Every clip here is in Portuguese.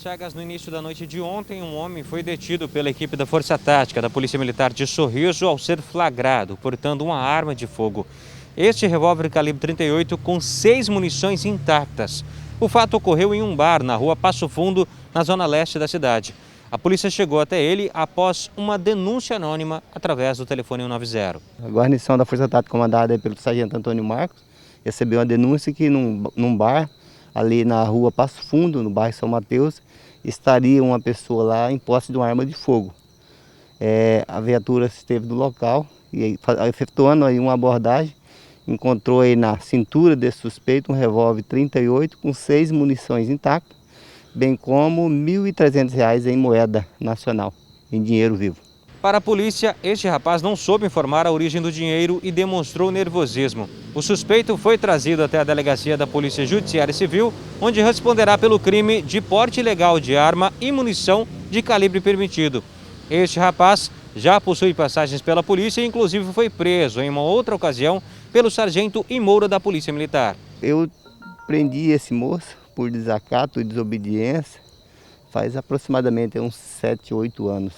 Chagas, no início da noite de ontem, um homem foi detido pela equipe da Força Tática da Polícia Militar de Sorriso ao ser flagrado portando uma arma de fogo. Este revólver calibre 38 com 6 munições intactas. O fato ocorreu em um bar na rua Passo Fundo, na zona leste da cidade. A polícia chegou até ele após uma denúncia anônima através do telefone 190. A guarnição da Força Tática, comandada pelo sargento Antônio Marcos, recebeu uma denúncia que num bar, ali na rua Passo Fundo, no bairro São Mateus, estaria uma pessoa lá em posse de uma arma de fogo. A viatura esteve no local e, efetuando aí uma abordagem, encontrou aí na cintura desse suspeito um revólver 38 com 6 munições intactas, bem como R$ 1.300 em moeda nacional, em dinheiro vivo. Para a polícia, este rapaz não soube informar a origem do dinheiro e demonstrou nervosismo. O suspeito foi trazido até a delegacia da Polícia Judiciária Civil, onde responderá pelo crime de porte ilegal de arma e munição de calibre permitido. Este rapaz já possui passagens pela polícia e inclusive foi preso em uma outra ocasião pelo sargento Imoura da Polícia Militar. Eu prendi esse moço por desacato e desobediência faz aproximadamente uns 7, 8 anos.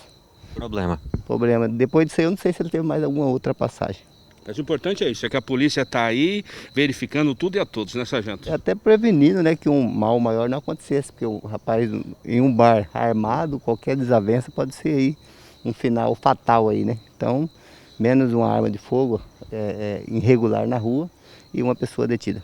Problema. Depois disso aí eu não sei se ele teve mais alguma outra passagem. Mas o importante é isso, é que a polícia está aí verificando tudo e a todos, né, sargento? É até prevenindo, né, que um mal maior não acontecesse, porque o rapaz em um bar armado, qualquer desavença pode ser aí um final fatal aí, né? Então, menos uma arma de fogo irregular na rua e uma pessoa detida.